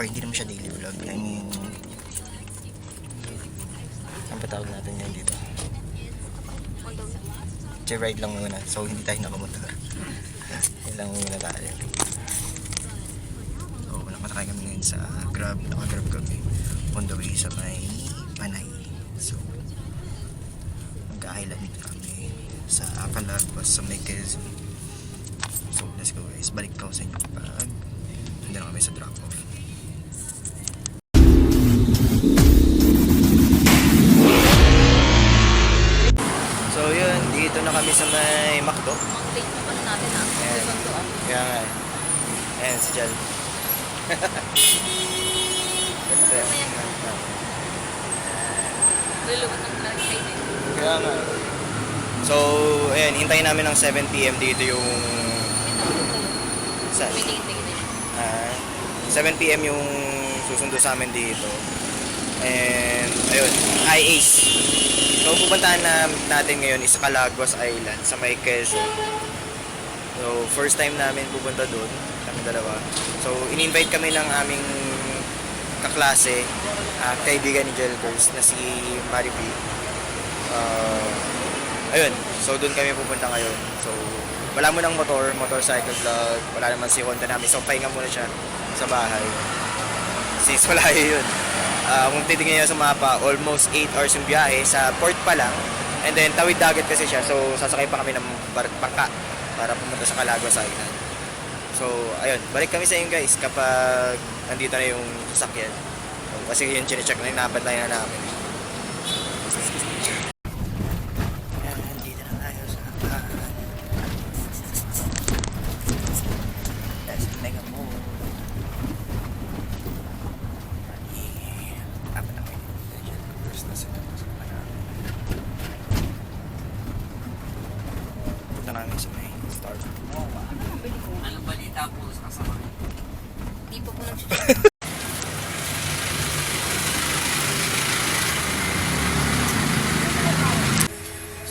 or hindi naman siya daily vlog. I mean, ang patawag natin yan dito, ride lang muna. So hindi tayo nakamotor. Yan lang muna tayo. So nakasakay kami ngayon sa Grab. Naka-Grab kami on the way sa may Panay. So mag-island kami sa Calagwas sa may Quezon. So let's go guys. Balik ko sa inyo pag nandun kami sa drop off. So yun, dito na kami sa may McDo. Ang late na pala natin ha. Ayan. Kaya nga. Ayan si Jal. Luluwat ng vlog kayo din. Kaya nga. So, ayan, hintayin namin ng 7 PM dito yung... Sa, Tingin-tingin din. 7 PM yung susundo sa amin dito. And, ayun, IAce. So, pupuntahan natin ngayon is Calagwas Island sa may Quezon. So, first time namin pupunta doon, kami dalawa. So, in-invite kami ng aming kaklase, kaibigan ni Jelkers na si Mariby. Ayun, so doon kami pupunta ngayon. So, wala mo ng motorcycle vlog, wala naman si Honda namin. So, pahinga muna siya sa bahay. Since malayo yun. Kung titignan nyo sa mapa, almost 8 hours yung biyahe sa port pa lang. And then, tawid dagat kasi siya. So, sasakay pa kami ng bangka para pumunta sa Calagwas Island. So, ayun, balik kami sa inyo guys kapag nandito na yung sasakyan. So, kasi yun, chinecheck na yung napantay na namin. Namin sa may Star. Anong balita po sa kasama? Di po po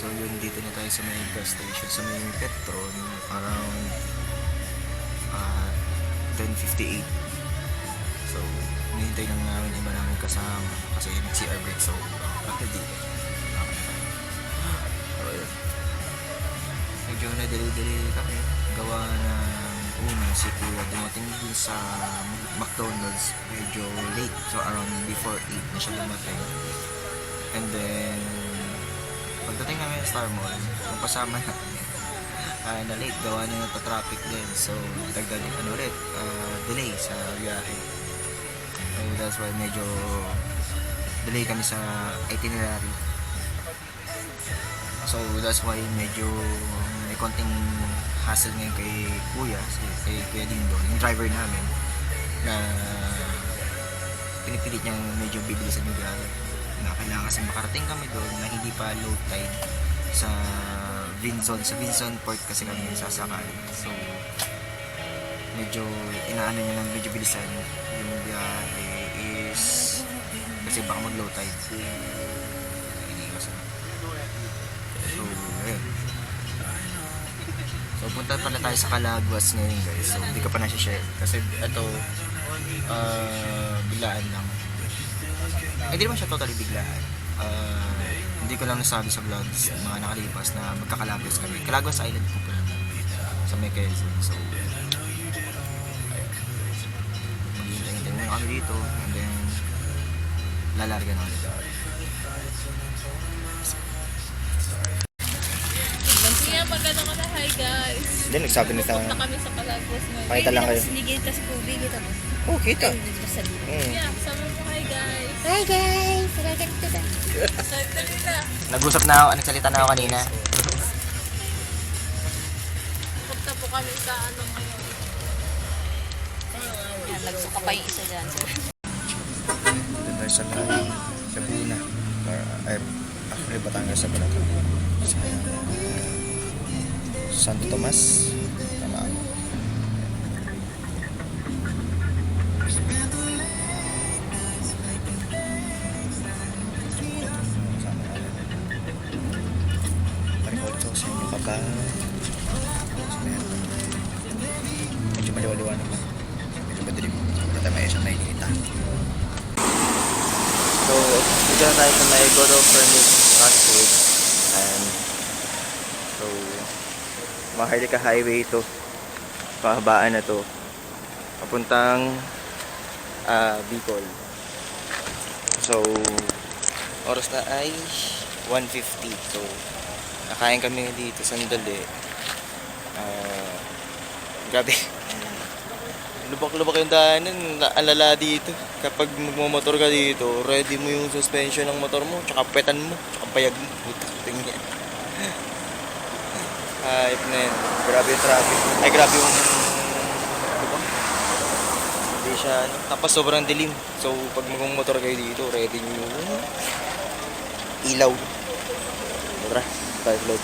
So yun, dito na tayo sa may gas station, sa may Petron, around 10:58. So, hinihintay lang namin iba namin kasama kasi nag-CR break. So, after dito, medyo na-delay kami. Gawa ng una, si Kuya dumating dun sa McDonald's medyo late. So, around before 8 na siya dumating. And then, pagdating namin sa Star Mall, yung kasama namin, na late, gawa na nagpa-traffic din. So, dagdag ulit, delay sa biyahe. So, that's why medyo delay kami sa itinerary. So, that's why medyo may konting hassle ngayon kay Kuya, kay Kuya Dindo, yung driver namin, na pinipilit niyang medyo bibilisan yung biyahe. Na kailangan kasi makarating kami doon na hindi pa low tide sa Vinzon. Sa Vinzon Port kasi kami sasakay. So, medyo inaano niya ng medyo bilisan yung biyahe is kasi baka mag low tide. So, ayun. So, punta pala tayo sa Calagwas ngayon guys. So, hindi ko pa na-share. Kasi ito, biglaan lang. Hindi naman siya totally biglaan. Hindi ko lang nasabi sa vlogs mga nakalipas na magkakalagwas kami. Calagwas Island po pala sa may Quezon. So, ayun. Maghihintay-hintay muna kami dito. And then, lalarga na ulit. Maganda ka na, hi guys. Hindi, nagsabi na Pupunta kami sa Calagwas ngayon. Pakita lang kayo. Hindi kasi po, bigit ako. Oh, kita. Yeah, sabi mo hi guys. Hi guys! Welcome to the... Salita. Nag-usap na ako, nagsalita na ako kanina. Pupunta po kami sa ano ngayon. Yan, nagsuka pa yung isa dyan. Doon tayo sa Laguna. Actually, Batangas sa Bulacan. Sa Santo Tomas. Tama ako. Parikot ko sa inyo kapag medyo maliwaliwanag lang. Medyo madilim. Wala tayo siya nakikita. So, dito na tayo sa may God of Furnace Fastfood. And, so, Maharlika Highway ito. Pahabaan na to. Papuntang Bicol. So, oras na ay 1:50. So, nakain kami dito sandali. Grabe. Lubak-lubak yung daanan. Alala dito. Kapag magmamotor ka dito, ready mo yung suspension ng motor mo, tsaka petan mo, tsaka payag mo. Putak tingin. Hype na yun. Grabe yung traffic. Ay, grabe yung... Ano ba? Hindi siya... Tapos sobrang dilim. So, pag magmamotor kayo dito, ready nyo yung ilaw. Tara, tayo vlog.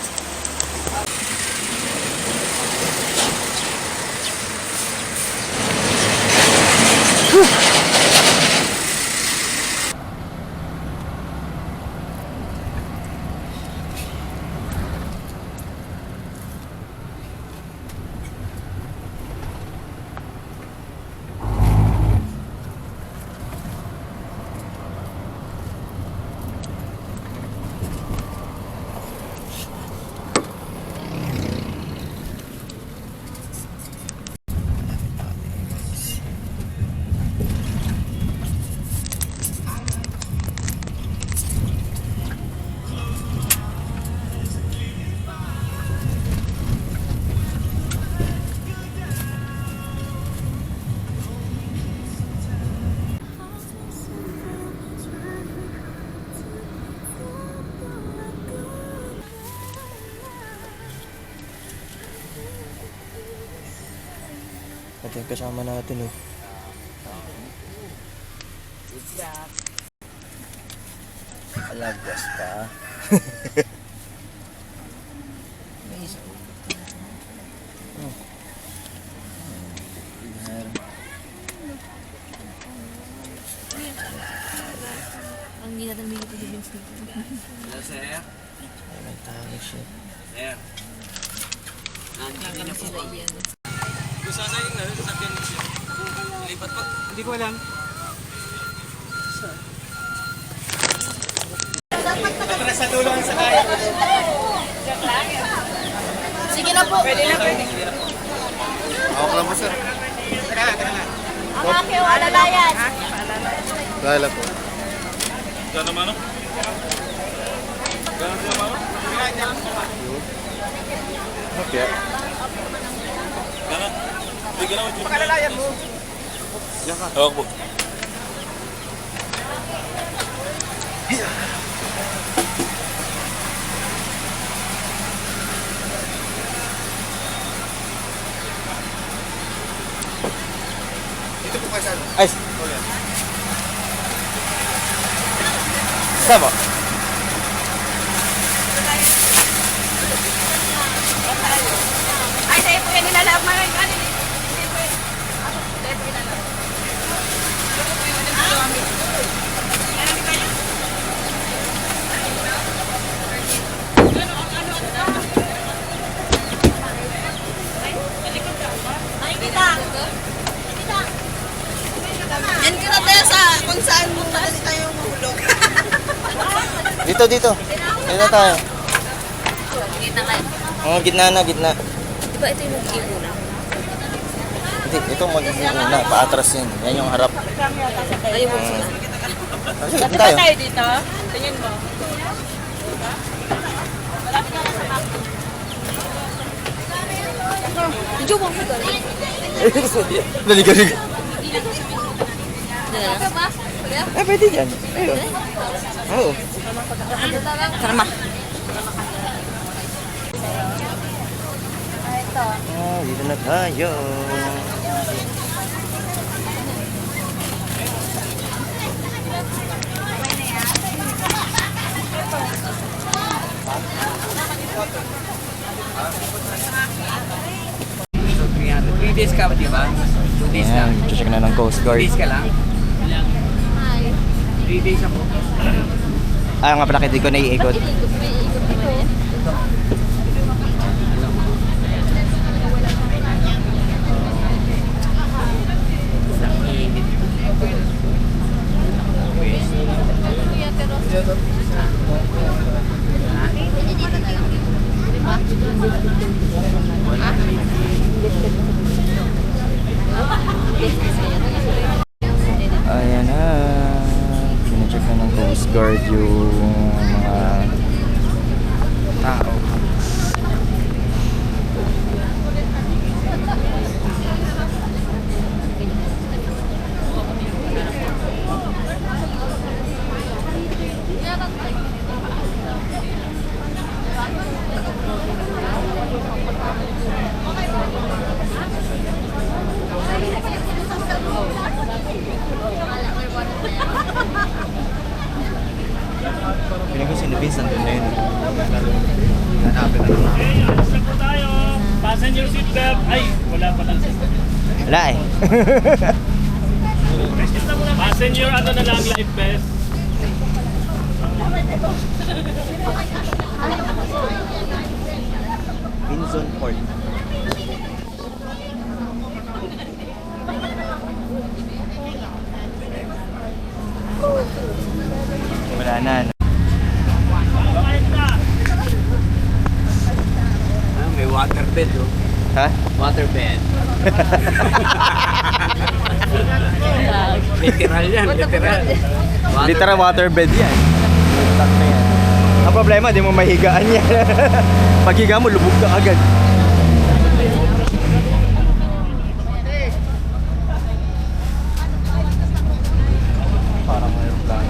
Ito yung kasama natin oh. Alagwas pa. May isa. Oh. Ang hindi natin may ipag-ibig dito. Hello, sir. Ay, may tao siya. Sir. Nandito na po Sila kami. iyan. Lipat po. Hindi ko alam. Sige na po. Pwede na. Ako lang po sir. Ang aking alalayan. Lala po. Gana mano? Gana sila mano? Okay. Gana? Hindi gana mo. Pakalalayan mo. Hawak po. Dito po kayo saan? Ay! Sama. Ay, sa'yo po yan nilalab mga kanin. Sa'yo po yan. Sa'yo po nilalab. Yan ka na tayo sa kung saan mo na tayo mahulog. Dito, dito. Dito tayo. Kita kayo. Oh, gitna na, gitna. Di ba ito yung mag-iuna? Hindi, ito magiging una. Paatras yun. Yan yung harap. Ayaw mo sila. Sige, dito tayo. dito? Tingin mo. Medyo mo ko galing. Naligalig. Dala ba? Eh, pwede yan. Ayun. Oo. Karma. Ah, dito na tayo. So, 3 days ka ba, di ba? 2 days lang. Ayan, check na ng Coast 2 Guard. days ka lang? Hi. 3 days ako. Ah, nga pala, hindi ko naiikot. May ikot naman yan. Ayan na. Pinacheck na ng Coast Guard yung mga tao. Piling ko si Vince nandun na yun. Hanapin na lang. Basta po tayo. Fasten your seatbelt. Ay, wala pa lang seatbelt. Wala eh. Fasten your ano na lang, life vest. Vinson Port. Wala na. May waterbed, oh. Ha? Waterbed. Literal yan, literal. Literal waterbed yan. Stuck na yan. Ang problema, di mo mahigaan yan. Pag higa mo, lubog ka agad. Parang mayroon lang.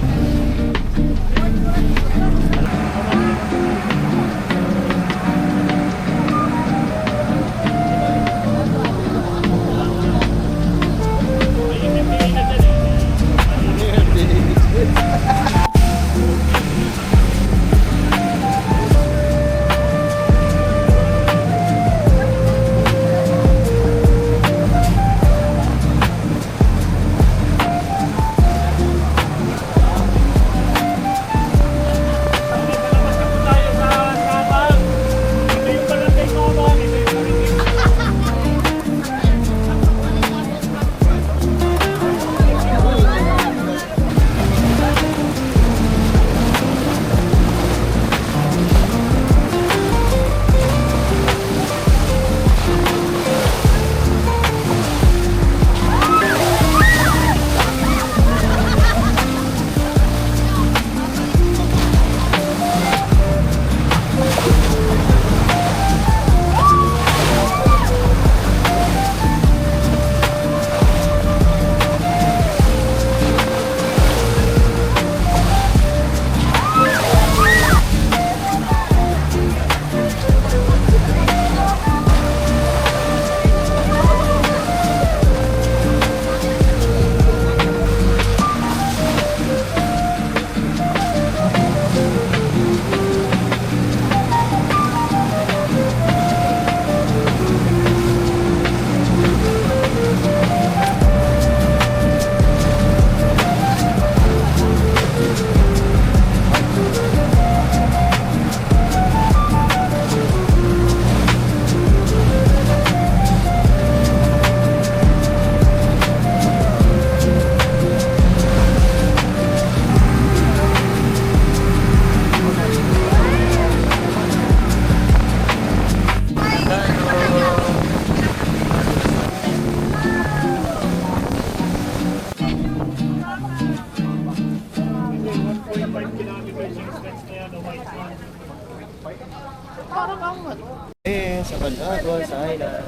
Sa Balagol, sa Island.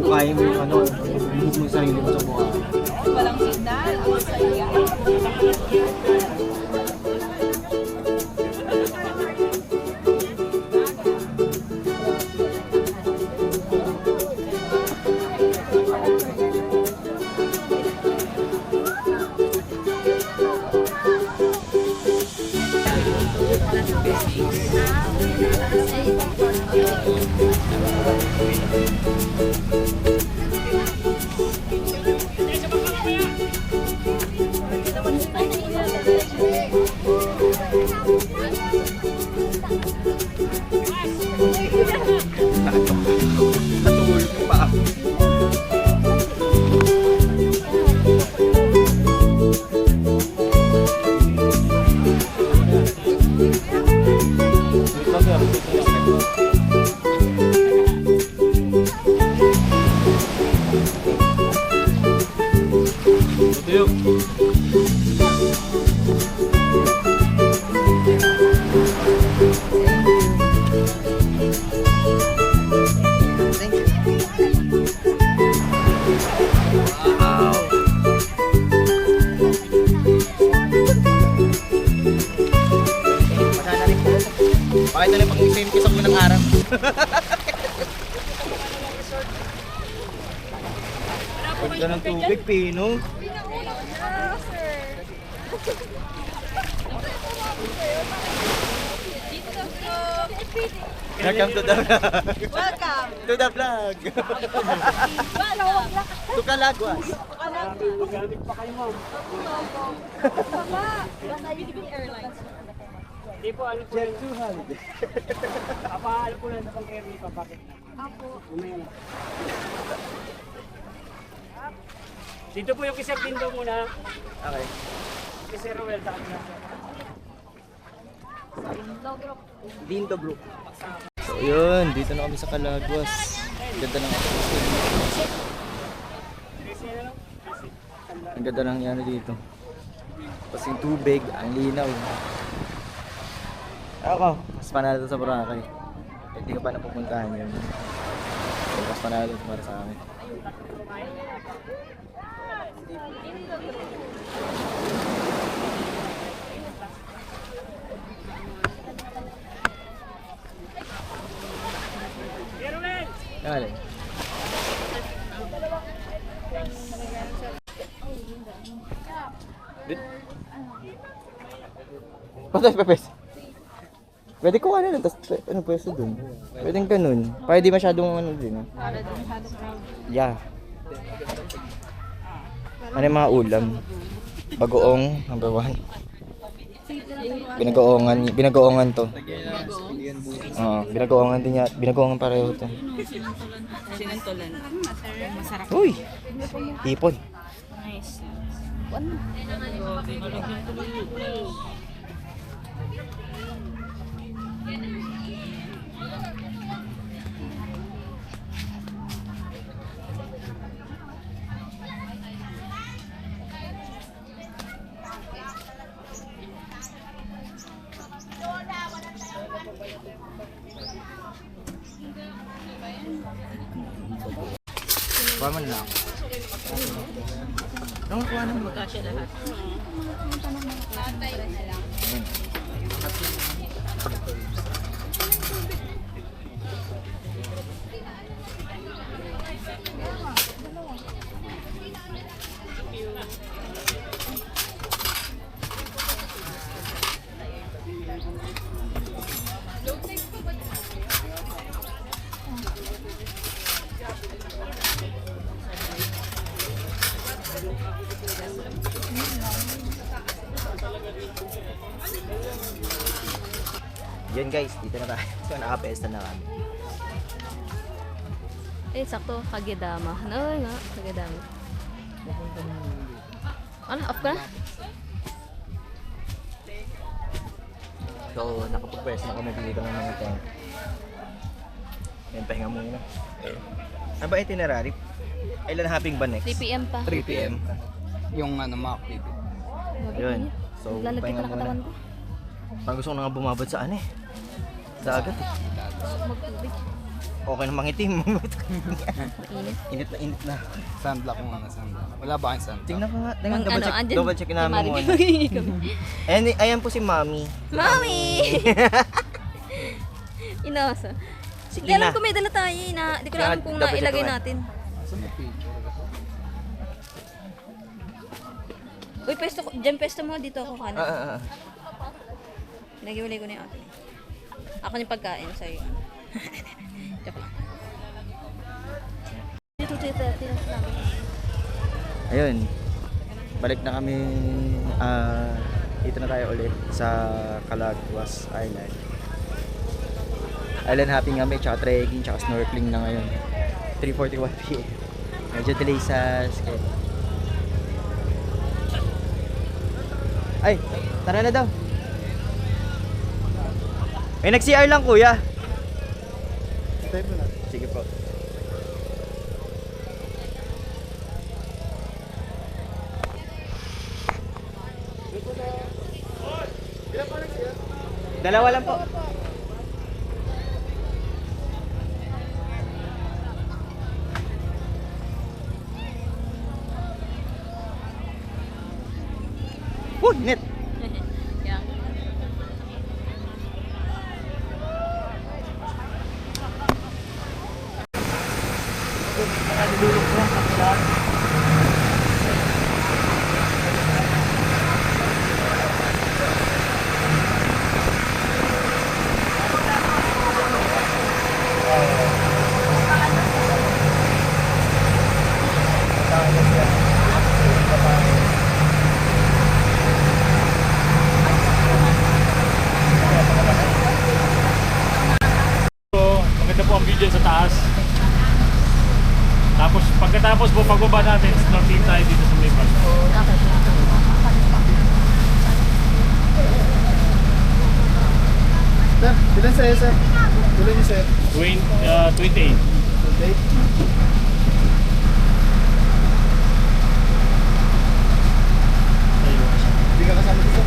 Pukayin mo yung ano, lubog mo yung sarili mo sa mukha. Walang signal. Ang saya. Ganda ng tubig, Pino. Welcome to the vlog. Welcome! To the vlog. To Calagwas. Gagamit pa kayo, ma'am. Airlines. Hindi po, ano po yun? Papaalo po lang sa pang-carry pa, bakit? Apo. Umaya na. Dito po yung kisir Dindo muna. Okay. Kisir Ruel sa kanila. Dindo Group. So yun, dito na kami sa Calagwas. Ganda ng ang ganda ng yan dito. Tapos yung tubig, ang linaw. Ako, mas panalo sa Boracay. Hindi ko pa napupuntahan yun. So, mas panalo para sa amin. Dale. Patay, pepes. Pwede ko ano, tapos ano pwesto dun? Pwedeng ganun. Para di masyadong ano din. Para di masyadong crowd. Yeah. Ano yung mga ulam? Bagoong, number 1. Binagoongan to. Binagoongan din yan. Binagoongan pareho to. Sinuntulan. Masarap. Uy! Hipon. Nice. Kuha man lang. Ano kuha naman? Kasya lahat. Yan guys, dito na tayo. So, nakapesta na kami. Eh, sakto, Kagedama. No, nga, Kagedama. Ano, off ka na? So, nakapag-pwesto na kami dito ng mga tent. Yan, pahinga muna. Ano ba itinerary? Ilan hopping ba next? 3 p.m. pa. 3 p.m. Yung ano, mga activity. Yun. So, Lalagay pahinga pa ng muna. katawan ko. Parang gusto ko na nga bumabad sa ano eh. Sa agad eh. Magtubig. Okay na mangitim. Init. Init na. Sunblock mo na, sunblock. Wala ba kayong sunblock? Tingnan ko nga. Tingnan, Ano, andyan? double check namin Mari, muna. magiging kami. Ayan po si Mami. Mami! Inasa. Si Hindi alam Ina. ko may dala tayo eh, na di ko Kaya alam kung double check nailagay ko nga. natin. Saan may picture? Uy, pesto ko. Diyan pesto mo, dito ako kanan. Ah. Nagiwalay ko na yung akin. Ako yung pagkain sa'yo. Joke lang. Dito. Ayun. Balik na kami. Dito na tayo ulit sa Calagwas Island. Island hopping kami, tsaka trekking, tsaka snorkeling na ngayon. 3:41 p.m. Medyo delay sa schedule. Ay, tara na daw. May nag-CR lang kuya. Sige po. Dalawa lang po. Net. Yan. Nakadulog ko lang sa taas. Tapos pagkatapos po, pagbaba natin, snorkeling tayo dito sa may park. Sir, bilang sa'yo, sir? Bilang niyo, sir? 28. Okay. Hindi ka kasama dito?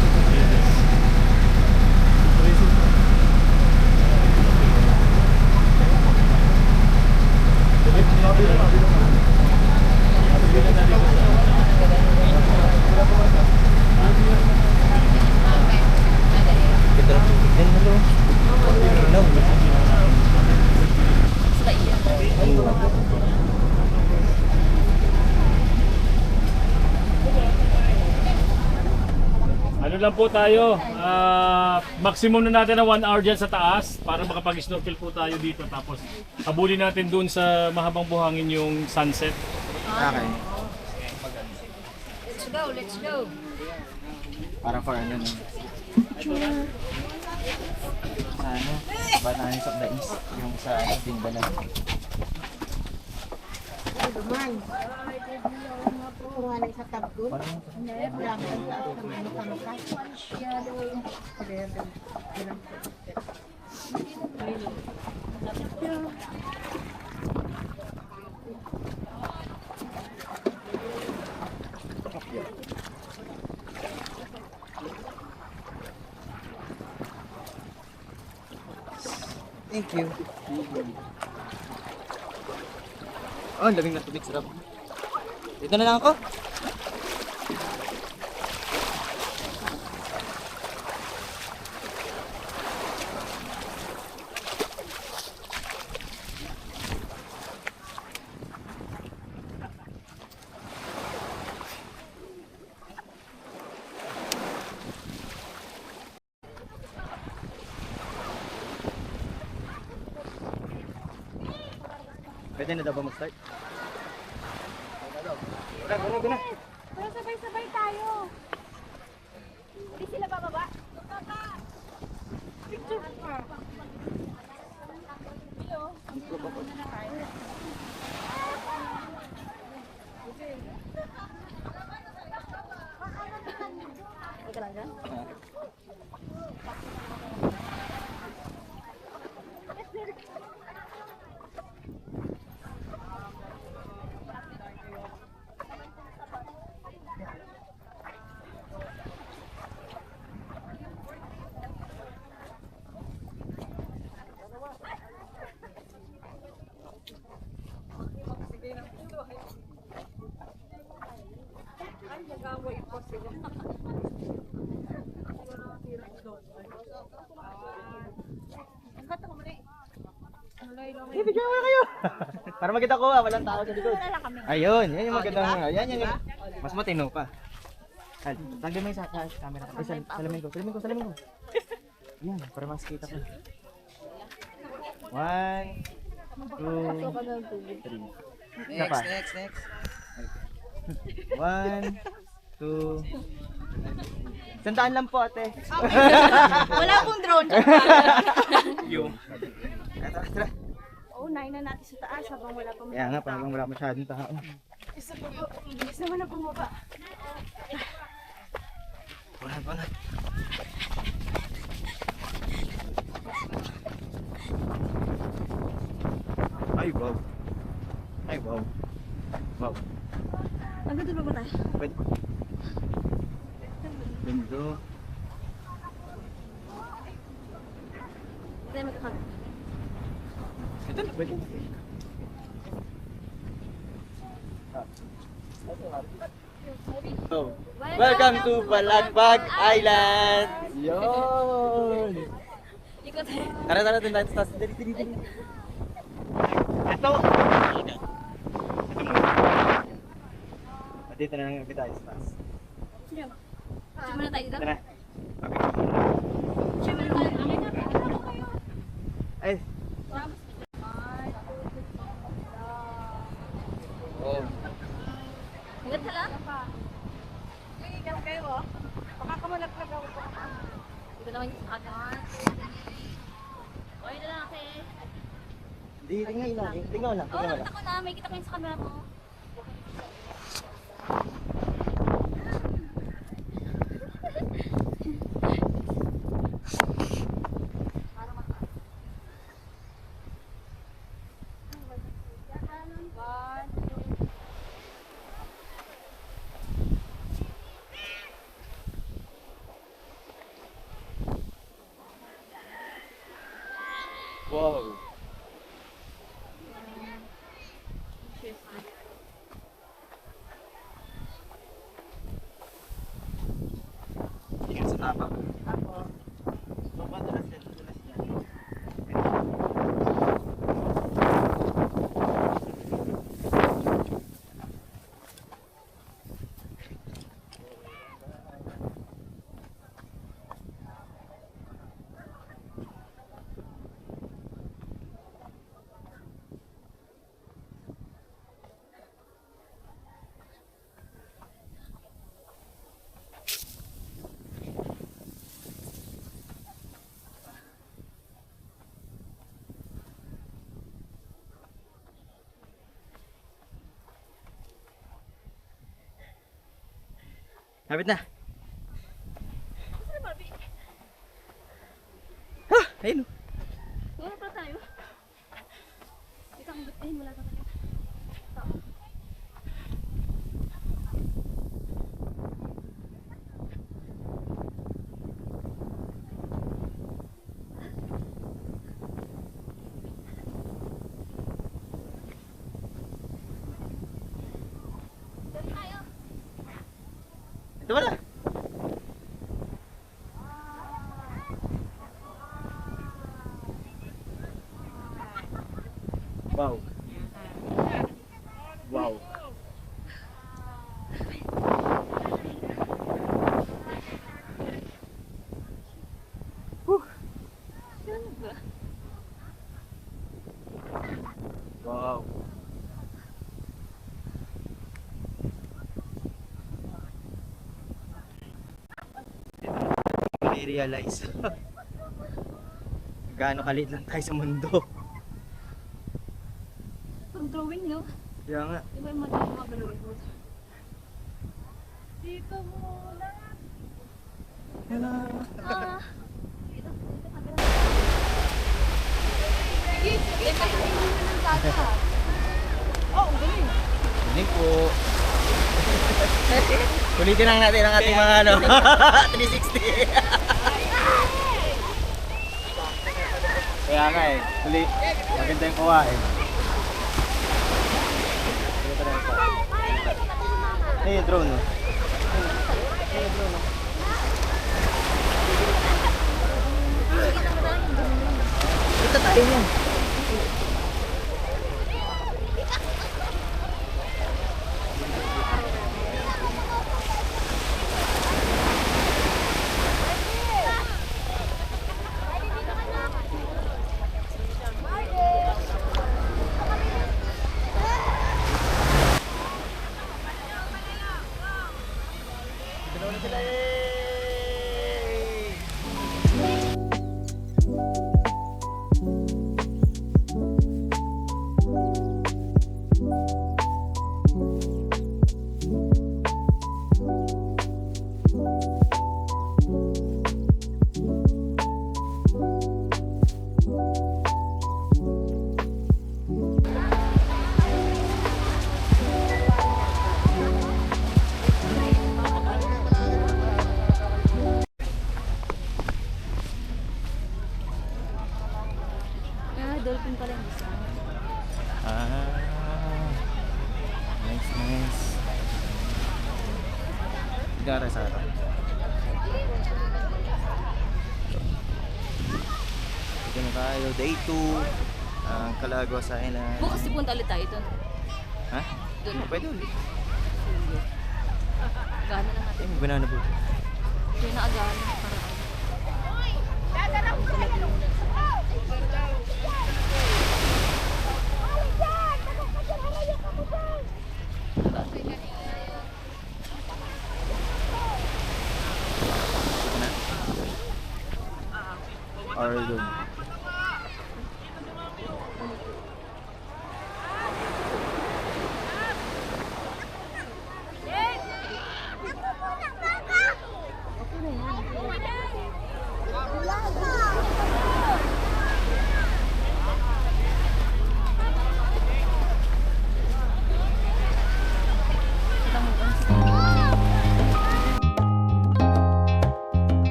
Ano lang po tayo, maximum na natin na 1 hour dyan sa taas para makapag-snorkel po tayo dito. Tapos habulin natin dun sa mahabang buhangin yung sunset. Okay. Let's go, let's go. Para for ano no? Sa ano? Bananas of the East. Yung sa Timbalan. Sa tabgol. Grabe ang taas ng ano kanukas. Thank you. Oh, lamig na tubig, sarap. Dito na lang ako. Pwede na daw ba mag-start? Pero sabay-sabay tayo. Hindi sila bababa. Picture pa. Ika lang dyan? Bigyan mo kayo. Para makita ko, walang tao sa likod. Ayun, yan yung magandang. Yan yung mas matino pa. Tagli mo yung sa camera. Ay, salamin ko. Yan, para mas kita ko. 1, 2, 3. Next. 1, 2. Sandaan lang po, ate. Wala pong drone. Yung. Tara. Oh, nain na natin sa taas habang wala pa. Kaya nga, parang wala masyadong tao. Isa pa po. Bilis naman na bumaba. Wala. Ay, wow. Wow. Hanggang doon ba tayo? Pwede pa. Ganda. Tayo magkakaroon. Ito na, pwede. Oh. Welcome to Balagbag Island! Yun! Ikot tayo. Tara, dun tayo sa taas. Dali. Ito! Dito na lang tayo sa taas. Sino muna tayo dito? Tara. Sino muna tayo? Ay! Oh. Hanggang sala? Ikaw kayo oh. Baka kamalaglag ako. Ito naman yung sa akin. Okay na lang, okay. Tingnan lang. Oo, ako na. May kita ko yun sa camera mo. Wow. Tingnan sa tapa. Lapit na. Ayun. Wala pa tayo. Ikaw, ay, wala pa tayo. Ito ba na? Wow. Wow. Wow. I-realize gaano kalit lang tayo sa mundo. Pag drawing, no? Kaya nga. Di ba yung mga drawing mo? Dito muna. Ah. Dito, kabila. Sige, sige, pakainin mo ng bata. Oh, ang galing. Galing po. Ulitin lang natin ang ating mga ano 360. Kaya nga eh, maganda yung kuha eh. Eh, drone no? Kita tayo mo. Dolphin pala yung isa. Nice, nice. Gara sa akin. Ito na tayo, day 2. Ang Calaguas Island. Bukas punta ulit tayo doon. Ha? Doon. Pwede ulit. Agahan na lang natin. May banana boat. Hindi na agahan na Or doon.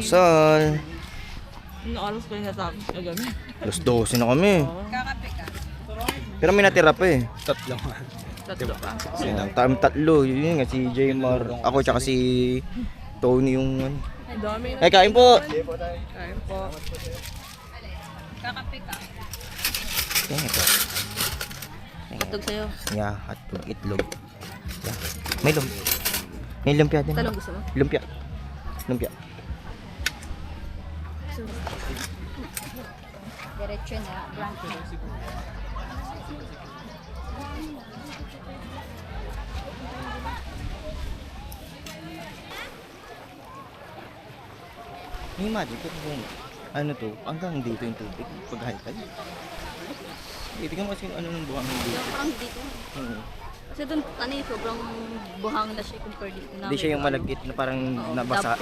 almusal. Nakalas ko yung nasabi. Agabi. Alas 12 na kami. Pero may natira pa eh. Tatlo. Tatlo pa. Tatlo. Yun nga, si Jaymar. Ako tsaka si Tony yung ano. Ay, dami na. Ay, kain po! Kain po. Kakape ka. Yan ito. Katog sa'yo. Yeah, hotdog, itlog. Yeah. May lumpia din. Talong gusto mo? Lumpia. Diretso na, branch. May imagine ko kung ano to, hanggang dito yung tubig pag high tide. Tingnan mo kasi ano ng buhangin dito. Parang dito. Oo. Kasi doon, ano eh, sobrang buhang na siya compared dito. Hindi siya yung malagkit na parang Oo, nabasa. dab.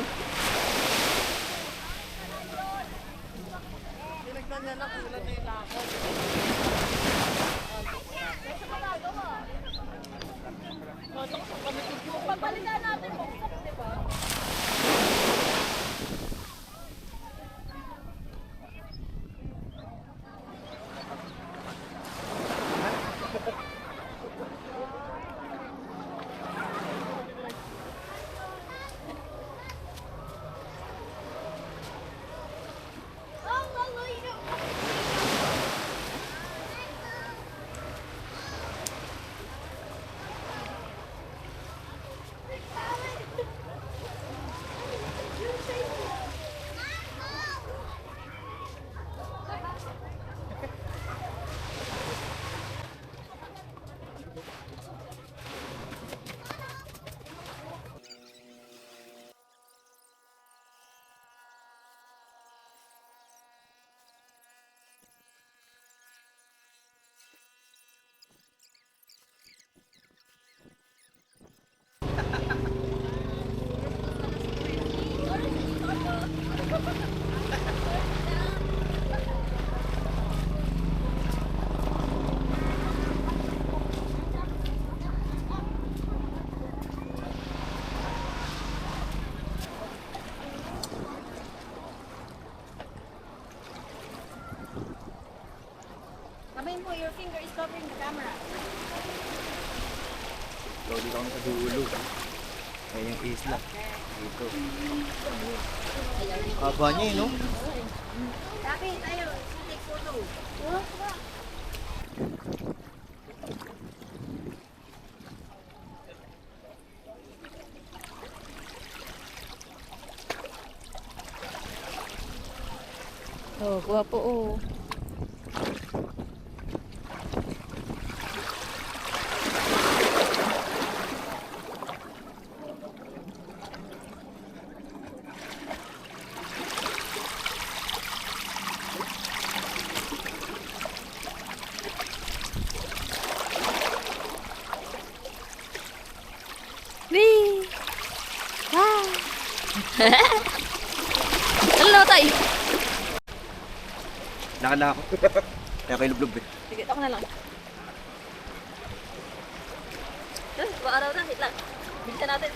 Sabihin mo, your finger is covering the camera. Lodi kami sa dulo. Ay, yung isla. Dito. Haba niya eh, no? Sabi, tayo, take photo. Oh, guwapo oh. Wee! Wow! Hello, tayo! Lakad na ako. Kaya kayo lublog eh. Sige, ako na lang. Araw na, wait lang. Bilisan natin.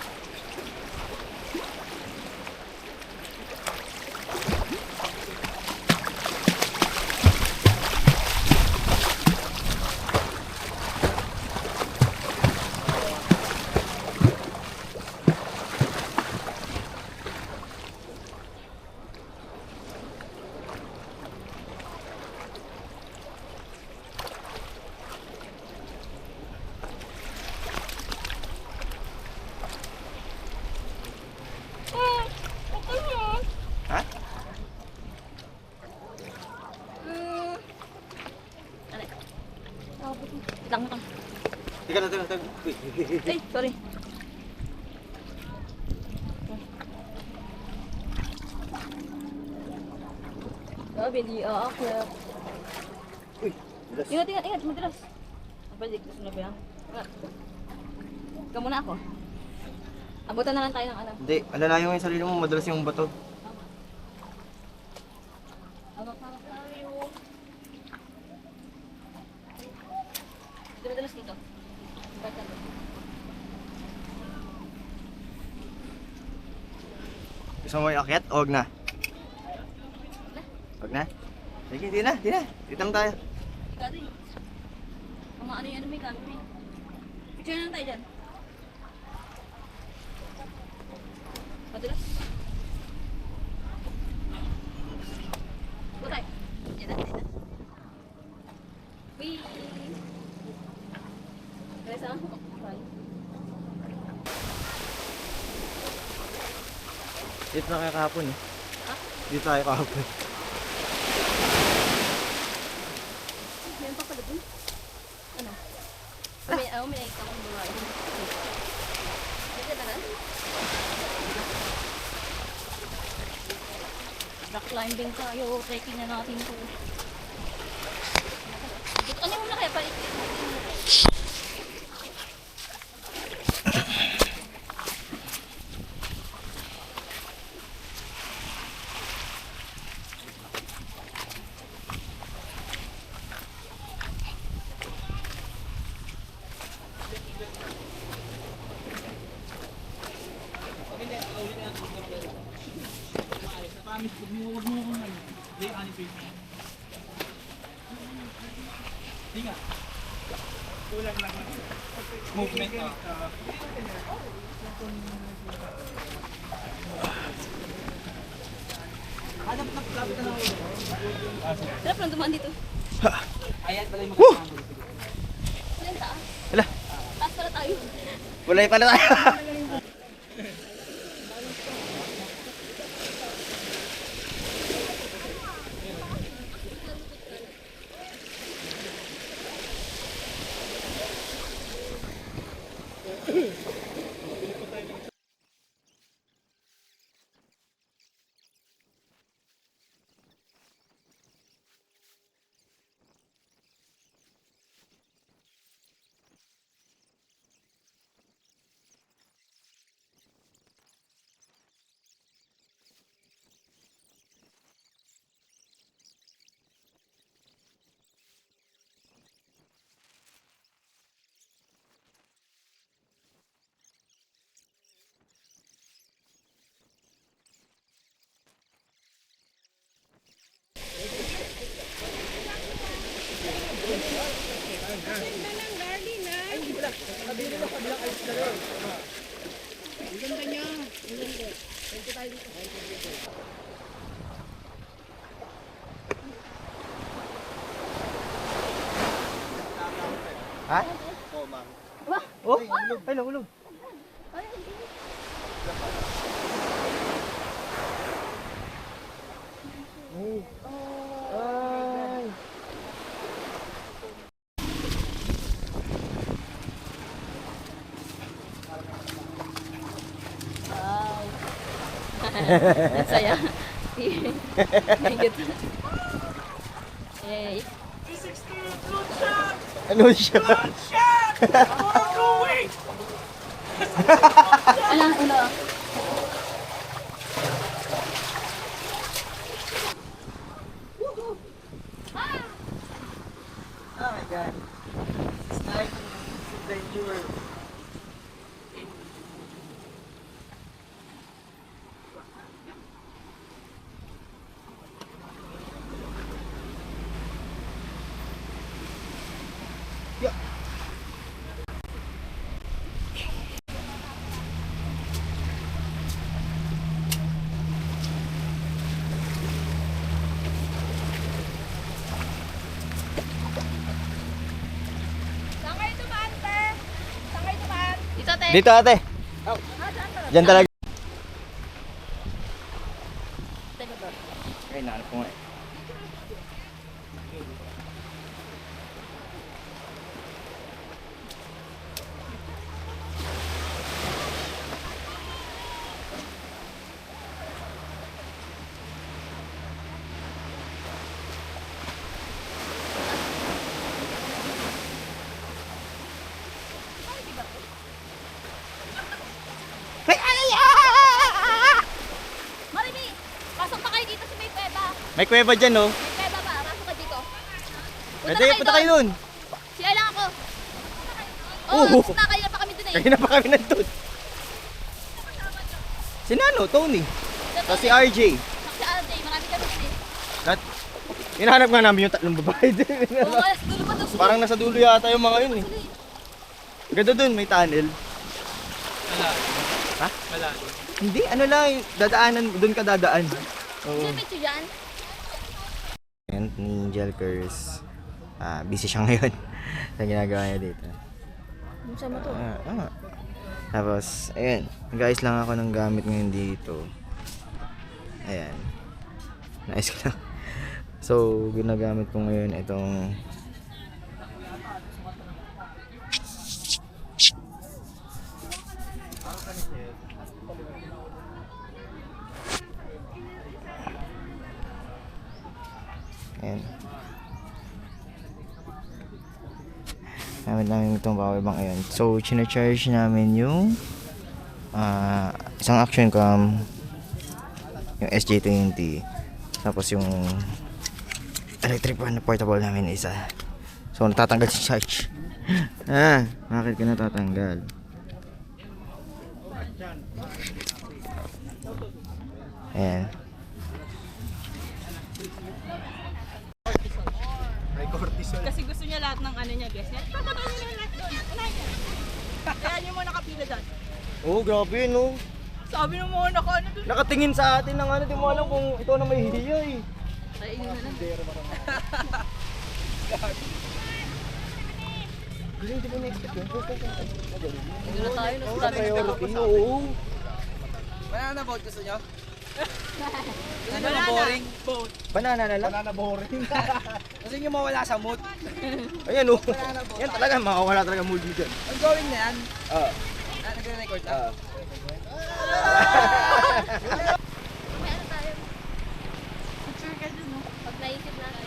Ha? Lang. Teka lang. Wait. Ay, sorry. Sabi di aakyat. Uy, bilas. Ingat, madalas. Balik, gusto na ba yan? Ingat. Ikaw muna ako. Abutan na lang tayo ng ano. Hindi, alalayo yung sarili mo, madalas yung bato. Abak-abak tayo. Madalas dito. Gusto mo iakyat o wag na? Wag na? Sige, di na. Dito lang tayo. Dati. Mga ano yan, may camera. Picture na lang tayo dyan. Madulas. Go tayo. Yan na. Wee! Guys, ah. Bye. Dito na kayo kahapon eh. Ha? Dito tayo kahapon. Meron pa pala dun. Ano? May nakita akong buhay. May ganda na? Rock climbing tayo. Trekking na natin to. Ano mo na kaya palit? Sarap lang dumaan dito. Ayan pala yung Ayan taas. Hala. Taas pala tayo. Wala pala tayo. Ha? Oh, ay nahulog. Ay. Wow. Ang saya. Higit. Yay. Ano siya? Ala, ulo. Oh my god. It's nice to endure. Dito, te. Dito ate. Diyan talaga. Teka ba? Ay, nahanap ko nga eh. Marimi! Pasok pa kayo dito sa may peba. May kuweba dyan oh. May peba ba? Pasok ka dito. Pwede, punta kayo dun. Sila lang ako. Oo. Oo, na kayo pa kami dun eh. Kaya na pa kami nandun. Si Nano, Tony. Sila Tapos si RJ. Si RJ, marami kami kasi. At, hinahanap nga namin yung tatlong babae din. Oo, mas dulo pa daw. Parang nasa dulo yata yung mga yun eh. Ganda dun, may tunnel. Ha? Hindi, ano lang, dadaanan, dun ka dadaan. Oo. May picture dyan. Ayan, ni Jelkers. Busy siya ngayon. Sa ginagawa niya dito. Sama to. Tapos, ayan. Nag-ayos lang ako ng gamit ngayon dito. Ayan. Naayos ko lang. So, ginagamit ko ngayon itong ayan. Gamit namin itong power bank ayan. So, charge namin yung isang action cam, yung SJ20, tapos yung electric fan na portable namin isa. So, natatanggal si charge. Bakit ka natatanggal? Ayan. Kasi gusto niya lahat ng ano niya, guys. Papatayin niya lahat doon. Unahin. Kaya niyo mo nakapila dyan. Oh, grabe no. Sabi ng mga ano doon. Nakatingin sa atin ng ano, di mo alam kung ito na may hihiya eh. Ay, yun na lang. Hindi mo na-expect yun. Hindi na tayo. Oo, priority. Oo. Banana boat gusto nyo? Gusto nyo boring? Banana na lang. Banana boring. Gusto nyo mawala sa mood? Ayan oh. Yan talaga, makawala talaga mood mo dyan. Ang going na yan. Nagre-record na. May ano tayo? Picture ka dun, no? Pag naisip natin.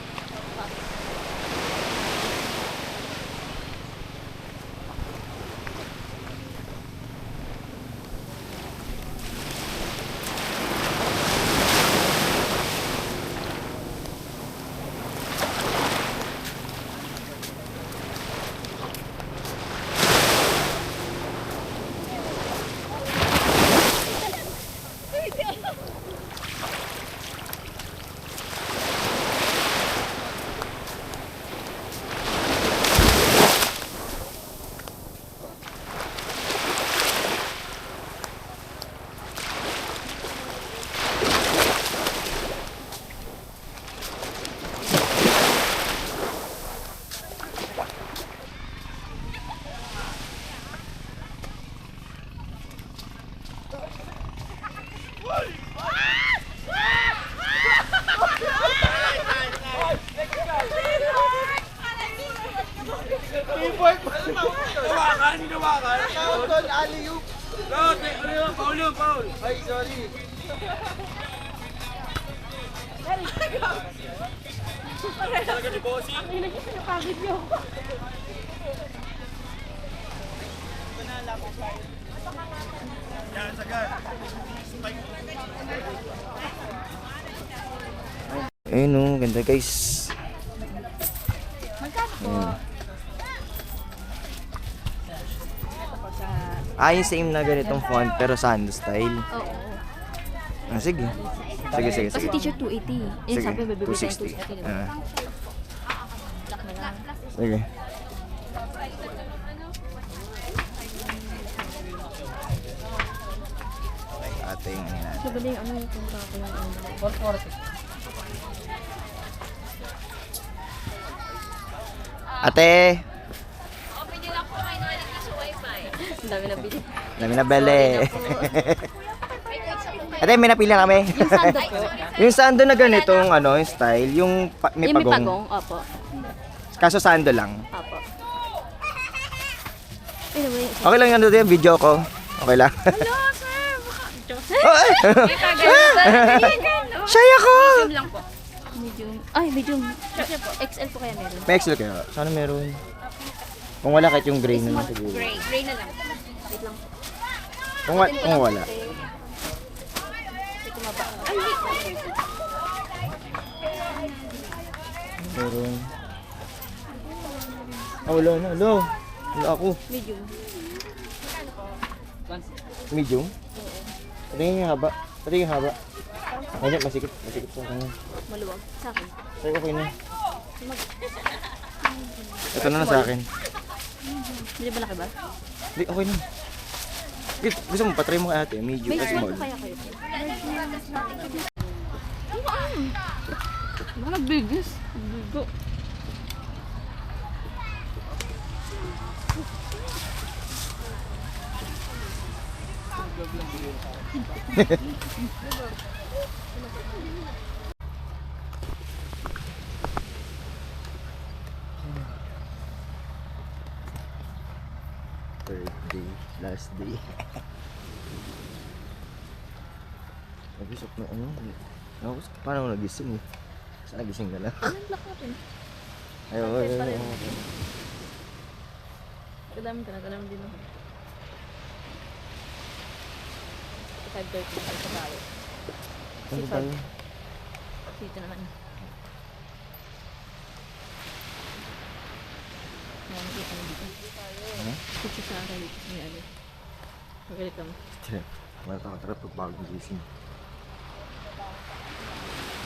Ayun oh, ganda guys. Yung same na ganitong font pero sando style. Oo. Sige. Sige. Kasi t-shirt 280. Yung Sige, sabi, bibili tayo 260. 280. Diba? Lock na lang. Sige. Ate yung ano natin. So, bali yung ano yung punta ko yung ano. 440. Ate! Ang dami na bili. Dami na bele. Ate, may napila kami. Yung sando po. Yung sando na ganitong ano, yung style, yung may Yung may pagong. pagong. Opo. Kaso sando lang. Opo. Anyway. Okay lang yan dito yung video ko. Okay lang. Oh, ay! Shy ako! Medium lang po. Medium. Ay, medium. XL po kaya meron. May XL kayo. Sana meron. Kung wala kahit yung gray na lang siguro. Gray. Gray na lang. Wait lang po. Kung wala. Hindi ko maba. Ay, wait. Meron. Wala na. Wala ako. Medium. Medium? Pati yung haba. Ganyan, masikip po. Maluwag. Sa akin. Sa'yo okay na. Ito na sa akin. Hindi ba laki ba? Hindi, okay na. Hindi, gusto mo, patry mo kay ate. Medyo May small. small kaya kayo. Mga biggest. Bigo. Third day, last day. Nagisok na ano? Paano ako nagising eh? Saan nagising ka lang? Anong block natin? Ayun. Kadami din ako. 5:30 na sa bayo. Ano tayo? Dito naman. Nakikita mo dito. Ha? Dito sa akin dito sa may ali. Magalit kami. Matatarap pag bagong gising.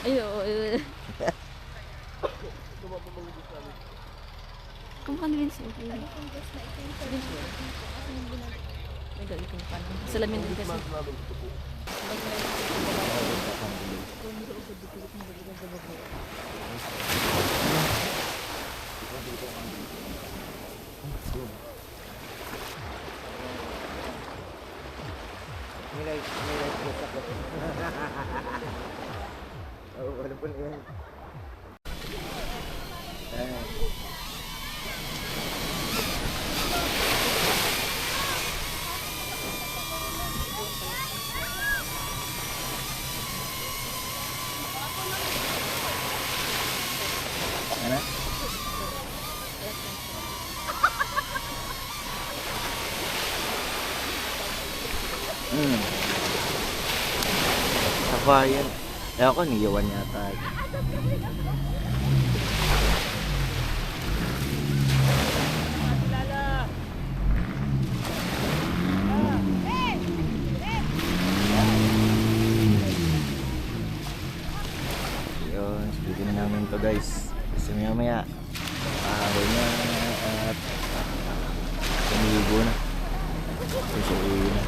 Ay, oo. Kumukha ni Vince. May galit yung paano. Salamin din kasi. Wala po na yan. Ano? Sabayan. Ewan ko, niyawan yata. Yun, speedin na namin to guys. Kasi maya araw na at tumigo na. Kasi uwi na.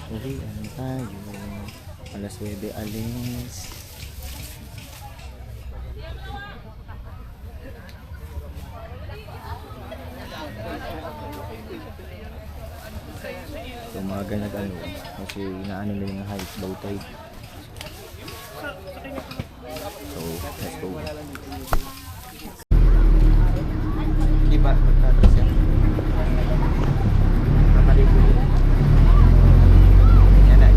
Uwian tayo. Alas 9 alis. Umaga nag-ano kasi inaano na yung height, low tide. So, let's go. Diba? Magtatras yan. Kapaligo. Yan na.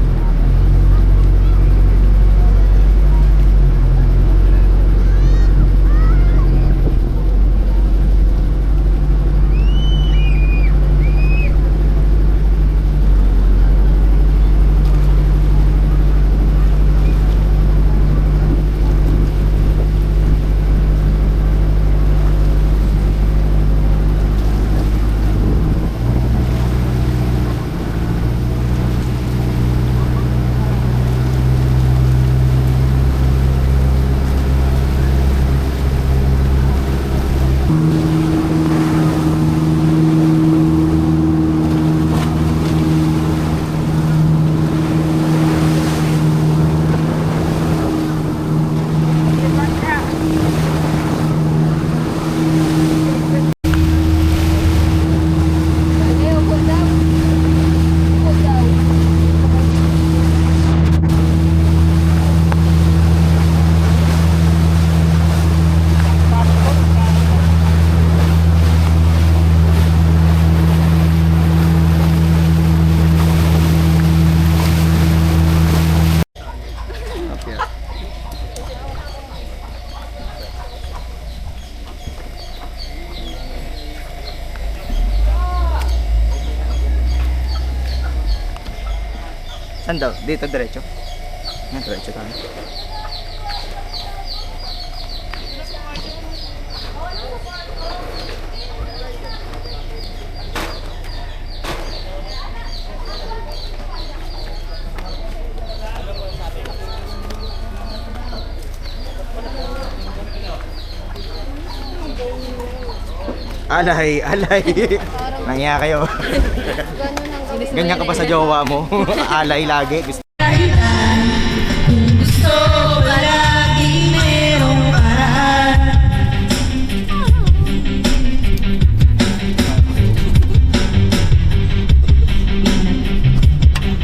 Saan daw? Dito, diretso? Yan, diretso tayo. Alay, alay. Nangya kayo. Ganyan ka pa sa jowa mo. Alay lagi. Gusto.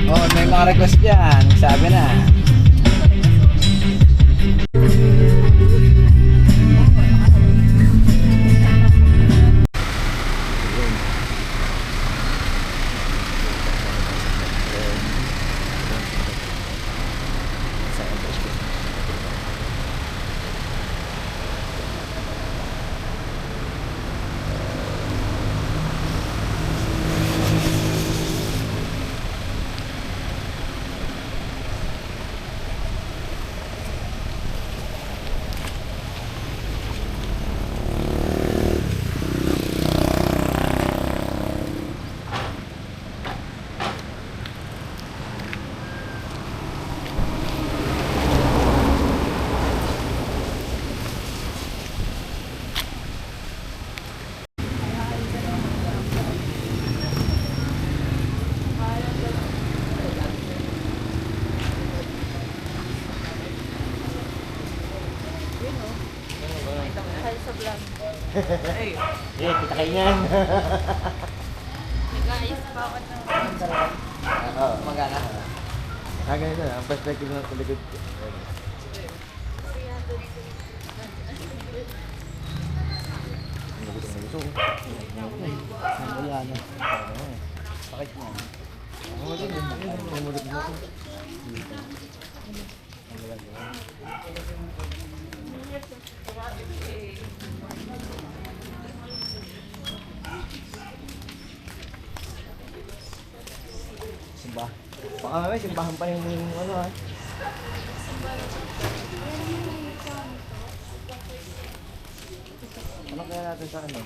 Oh, may mga request dyan. Sabi na. Eh, kita kayo niyan. Nag-aayos pa ako ng... Oo, magana. Ganito na, ang perspective ng paligid. ano. Bakit mo? Simba. Baka nga simbahan pa yung ano ha. Ano kaya natin sa ano?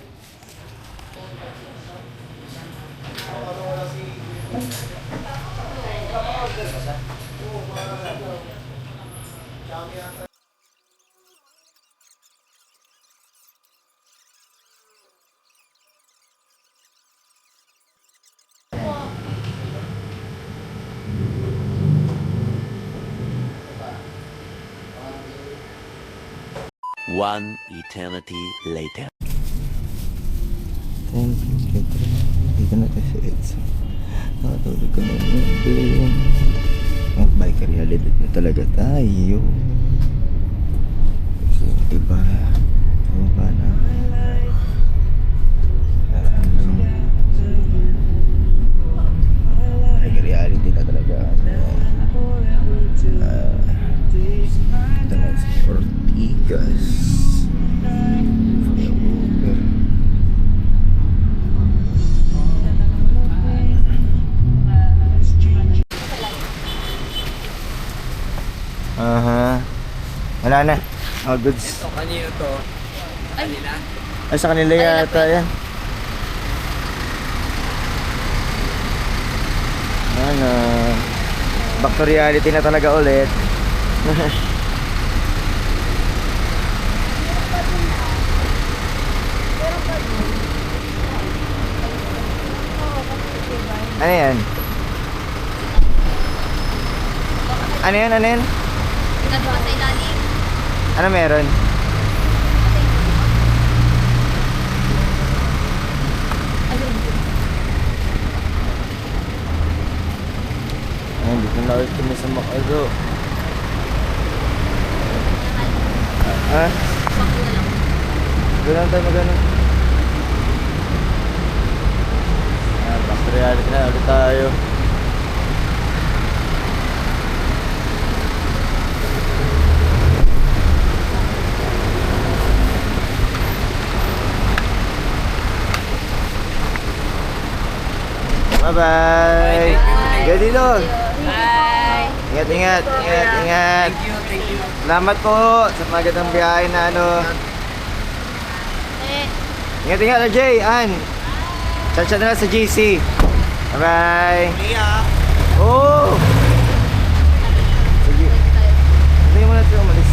One eternity later. Thank you, dito na kasi it's nakatulog ko na yung bike reality na talaga tayo kasi iba na bike reality na talaga ito na sa Ortigas wala na. All goods. Ito, kanino to? Kanila? Ay, sa kanila yata yan. Ano, back to reality na talaga ulit. Ano yan? Ano yan? Ano yan? Ginagawa sa ilalim. Ano meron? Ay, dito na ulit kami sa Makago. Ha? Doon lang tayo magano. Back to reality na ulit tayo. Bye-bye! Go dito! Bye! Ingat, ingat, ingat, ingat! Thank you. Salamat po sa magandang biyahe na ano. Ingat, ingat na Jay, Ann! Chat na lang sa GC. Bye-bye! Oh! Sige. Hindi mo na ito umalis.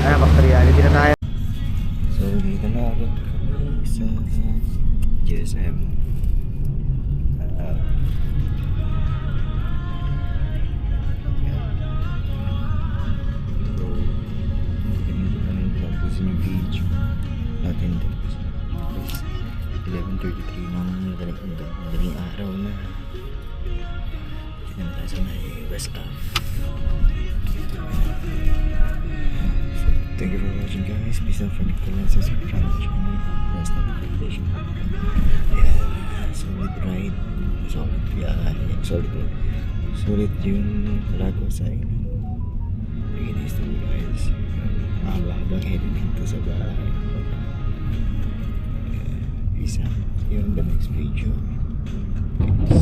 Ay, back to reality na tayo. So, dito na ako sa GSM. So, ganito na rin tapusin yung video natin dito. 11:33 na madaling araw na. Dito na tayo sa may West Ave. Thank you for watching, guys. Please don't forget to like, subscribe, and press the notification button. Yeah, solid ride, solid biyahe, solid yung lago sa inyo. Take it easy, guys. Habang heading dito sa bahay. Peace out. See you in the next video. Peace.